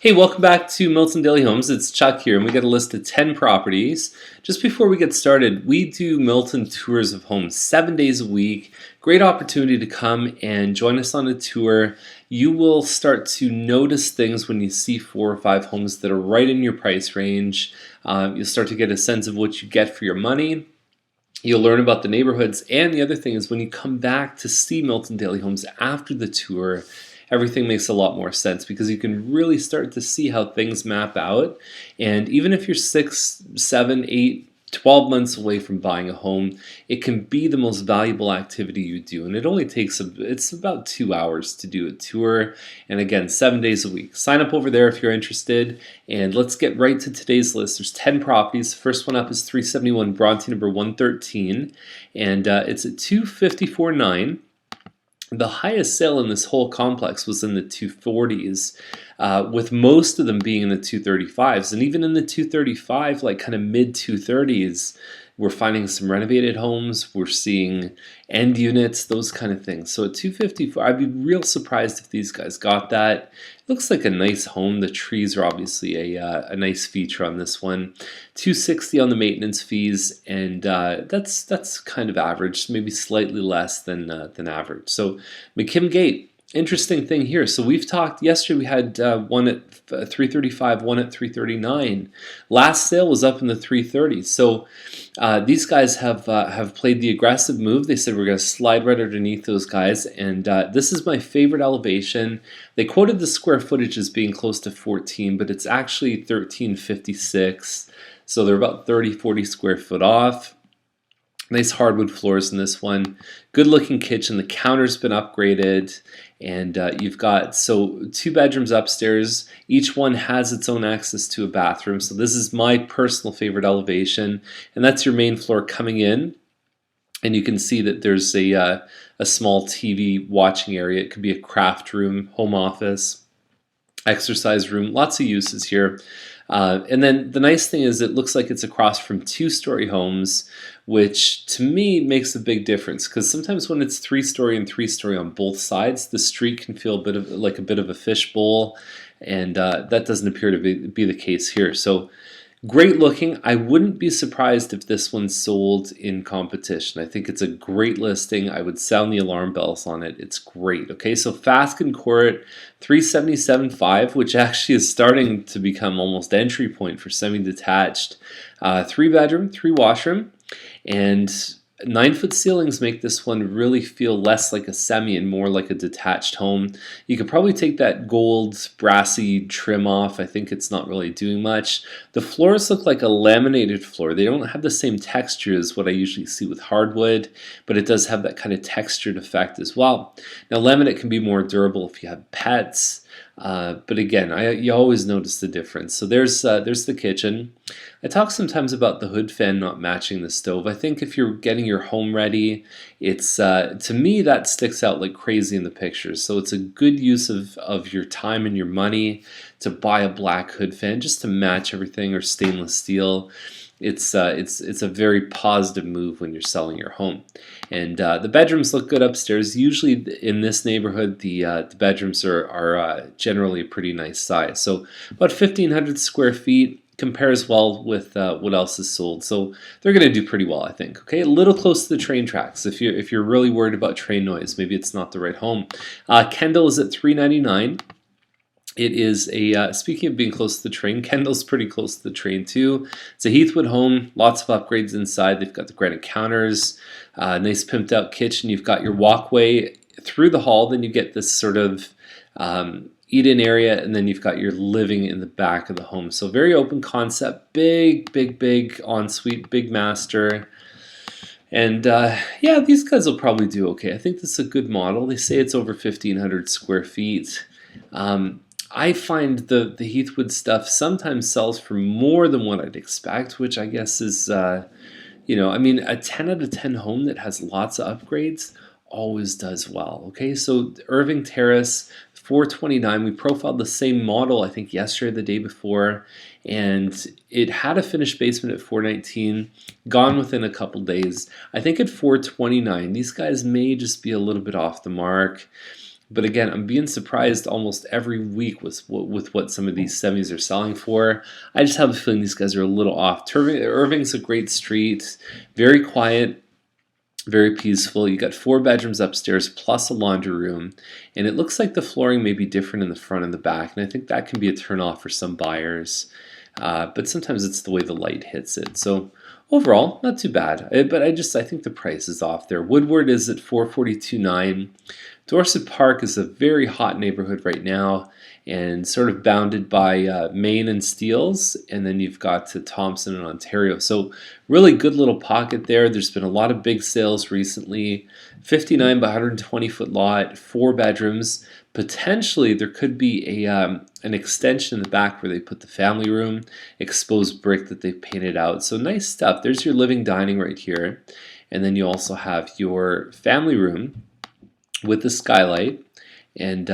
Hey, welcome back to Milton Daily Homes. It's Chuck here, and we got a list of 10 properties. Just before we get started, we do Milton tours of homes 7 days a week. Great opportunity to come and join us on a tour. You will start to notice things when you see 4 or 5 homes that are right in your price range. You'll start to get a sense of what you get for your money. You'll learn about the neighborhoods, and the other thing is when you come back to see Milton Daily Homes after the tour, everything makes a lot more sense because you can really start to see how things map out. And even if you're 6, 7, 8, 12 months away from buying a home, it can be the most valuable activity you do. And it only takes, it's about 2 hours to do a tour. And again, 7 days a week. Sign up over there if you're interested. And let's get right to today's list. There's 10 properties. The first one up is 371 Bronte number 113. And it's at 254.9. The highest sale in this whole complex was in the 240s, with most of them being in the 235s. And even in the 235, like kind of mid 230s, we're finding some renovated homes. We're seeing end units, those kind of things. So at 254, I'd be real surprised if these guys got that. It looks like a nice home. The trees are obviously a nice feature on this one. 260 on the maintenance fees, and that's kind of average, maybe slightly less than average. So McKim Gate. Interesting thing here. So we've talked yesterday. We had one at 335, one at 339. Last sale was up in the 330s. So these guys have played the aggressive move. They said we're going to slide right underneath those guys, and this is my favorite elevation. They quoted the square footage as being close to 14, but it's actually 1356. So they're about 30-40 square foot off. Nice hardwood floors in this one. Good looking kitchen. The counter's been upgraded. And you've got 2 bedrooms upstairs. Each one has its own access to a bathroom. So this is my personal favorite elevation. And that's your main floor coming in. And you can see that there's a small TV watching area. It could be a craft room, home office, exercise room. Lots of uses here. And then the nice thing is it looks like it's across from 2-story homes, which to me makes a big difference because sometimes when it's 3-story and 3-story on both sides, the street can feel a bit of a fishbowl, and that doesn't appear to be the case here. So great looking. I wouldn't be surprised if this one sold in competition. I think it's a great listing. I would sound the alarm bells on it. It's great. Okay, so Fasken Court, 377.5, which actually is starting to become almost entry point for semi-detached. 3-bedroom, 3-washroom, and 9-foot ceilings make this one really feel less like a semi and more like a detached home. You could probably take that gold brassy trim off. I think it's not really doing much. The floors look like a laminated floor. They don't have the same texture as what I usually see with hardwood, but it does have that kind of textured effect as well. Now laminate can be more durable if you have pets. But again, you always notice the difference. So there's the kitchen. I talk sometimes about the hood fan not matching the stove. I think if you're getting your home ready, it's to me that sticks out like crazy in the pictures. So it's a good use of your time and your money to buy a black hood fan just to match everything, or stainless steel. It's a very positive move when you're selling your home. And the bedrooms look good upstairs. Usually in this neighborhood, the bedrooms are generally a pretty nice size. So about 1,500 square feet. Compares well with what else is sold, so they're going to do pretty well, I think. Okay, a little close to the train tracks. If you're really worried about train noise, maybe it's not the right home. Kendall is at 399. It is speaking of being close to the train, Kendall's pretty close to the train too. It's a Heathwood home, lots of upgrades inside. They've got the granite counters, nice pimped out kitchen. You've got your walkway through the hall, then you get this sort of eat-in area, and then you've got your living in the back of the home. So very open concept, big ensuite, big master. And yeah, these guys will probably do okay. I think this is a good model. They say it's over 1,500 square feet. I find the Heathwood stuff sometimes sells for more than what I'd expect, which I guess is, I mean, a 10 out of 10 home that has lots of upgrades always does well. Okay, so Irving Terrace, 429. We profiled the same model, I think, yesterday or the day before, and it had a finished basement at 419, gone within a couple days. I think at 429, these guys may just be a little bit off the mark. But again, I'm being surprised almost every week with what some of these semis are selling for. I just have a feeling these guys are a little off. Irving's a great street, very quiet, very peaceful. You got 4 bedrooms upstairs plus a laundry room, and it looks like the flooring may be different in the front and the back, and I think that can be a turnoff for some buyers. But sometimes it's the way the light hits it. So overall, not too bad. But I think the price is off there. Woodward is at 442.9. Dorset Park is a very hot neighborhood right now, and sort of bounded by Maine and Steeles, and then you've got to Thompson and Ontario. So really good little pocket there. There's been a lot of big sales recently. 59 by 120 foot lot, 4 bedrooms. Potentially there could be an extension in the back where they put the family room, exposed brick that they've painted out. So nice stuff. There's your living dining right here, and then you also have your family room with the skylight, and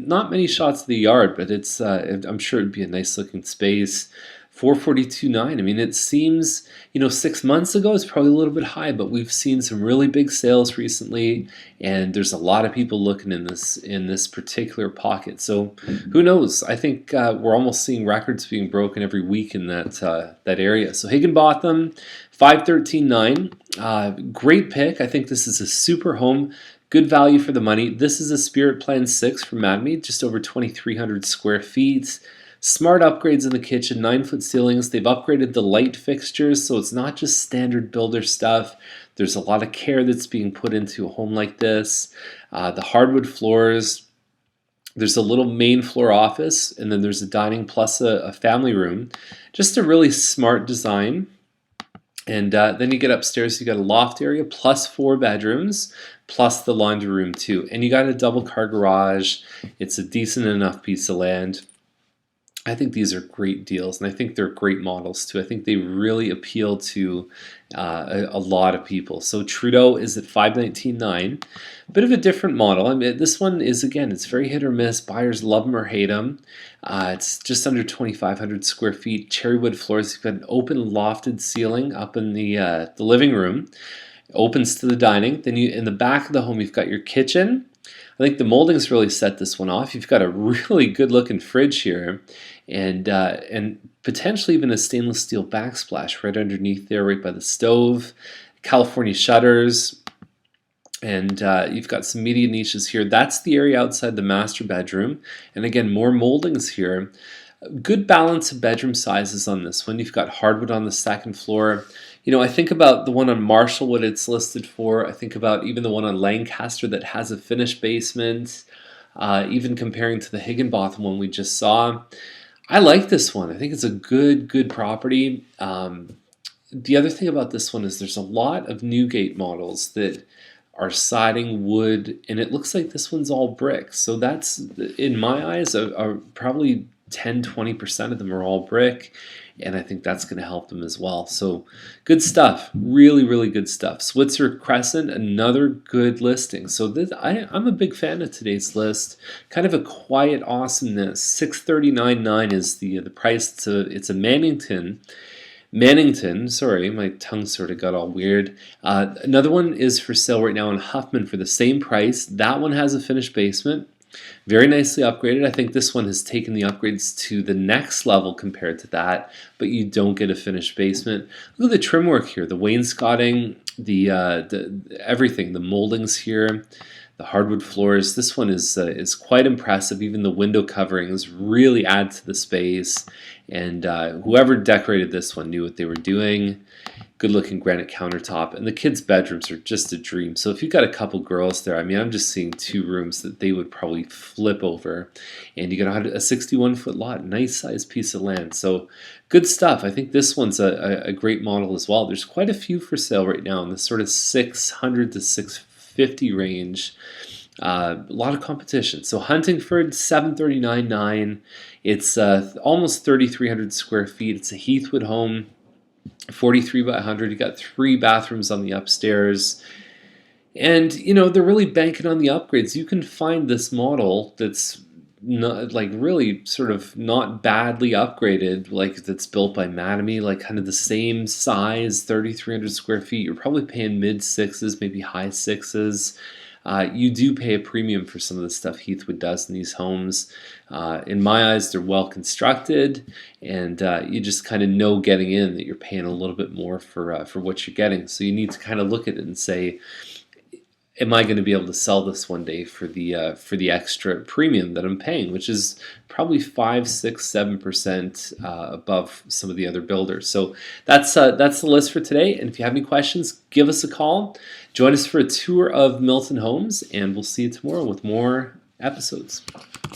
not many shots of the yard, but it's I'm sure it'd be a nice looking space. 442.9. I mean, it seems, 6 months ago it's probably a little bit high, but we've seen some really big sales recently, and there's a lot of people looking in this particular pocket. So who knows? I think we're almost seeing records being broken every week in that area. So Higginbotham, 513.9. Great pick. I think this is a super home. Good value for the money. This is a Spirit Plan 6 from Madme, just over 2,300 square feet. Smart upgrades in the kitchen, 9-foot ceilings. They've upgraded the light fixtures, so it's not just standard builder stuff. There's a lot of care that's being put into a home like this. The hardwood floors. There's a little main floor office, and then there's a dining plus a family room. Just a really smart design. And then you get upstairs, you got a loft area plus 4 bedrooms plus the laundry room too. And you got a double car garage. It's a decent enough piece of land. I think these are great deals, and I think they're great models too. I think they really appeal to a lot of people. So Trudeau is at 519.9. A bit of a different model. I mean, this one is, again, it's very hit or miss. Buyers love them or hate them. It's just under 2,500 square feet. Cherrywood floors. You've got an open lofted ceiling up in the living room. Opens to the dining. Then in the back of the home, you've got your kitchen. I think the moldings really set this one off. You've got a really good looking fridge here, and potentially even a stainless steel backsplash right underneath there, right by the stove. California shutters, and you've got some media niches here. That's the area outside the master bedroom, and again, more moldings here. Good balance of bedroom sizes on this one. You've got hardwood on the second floor. I think about the one on Marshall, what it's listed for. I think about even the one on Lancaster that has a finished basement, even comparing to the Higginbotham one we just saw. I like this one. I think it's a good property. The other thing about this one is there's a lot of Newgate models that are siding wood, and it looks like this one's all brick. So that's, in my eyes, probably 10-20% of them are all brick, and I think that's going to help them as well. So good stuff, really good stuff. Switzer Crescent, another good listing. So I'm a big fan of today's list. Kind of a quiet awesomeness. 639.9 is the price. It's a Mannington, sorry, my tongue sort of got all weird. Another one is for sale right now in Huffman for the same price. That one has a finished basement. Very nicely upgraded. I think this one has taken the upgrades to the next level compared to that, but you don't get a finished basement. Look at the trim work here, the wainscoting, the everything, the moldings here, the hardwood floors. This one is quite impressive. Even the window coverings really add to the space, and whoever decorated this one knew what they were doing. Good looking granite countertop, and the kids' bedrooms are just a dream. So if you've got a couple girls there, I mean, I'm just seeing 2 rooms that they would probably flip over, and you got a 61-foot lot, nice sized piece of land. So good stuff. I think this one's a great model as well. There's quite a few for sale right now in the sort of 600 to 650 range. A lot of competition. So Huntingford, 739.9. It's almost 3,300 square feet. It's a Heathwood home. 43 by 100. You got 3 bathrooms on the upstairs, and they're really banking on the upgrades. You can find this model that's not really sort of not badly upgraded, that's built by Madame, kind of the same size, 3,300 square feet. You're probably paying mid 6s, maybe high 6s. you do pay a premium for some of the stuff Heathwood does in these homes. In my eyes, they're well constructed, and you just kind of know getting in that you're paying a little bit more for what you're getting. So you need to kind of look at it and say, am I going to be able to sell this one day for the extra premium that I'm paying, which is probably 5, 6, 7% above some of the other builders. So that's the list for today. And if you have any questions, give us a call. Join us for a tour of Milton Homes, and we'll see you tomorrow with more episodes.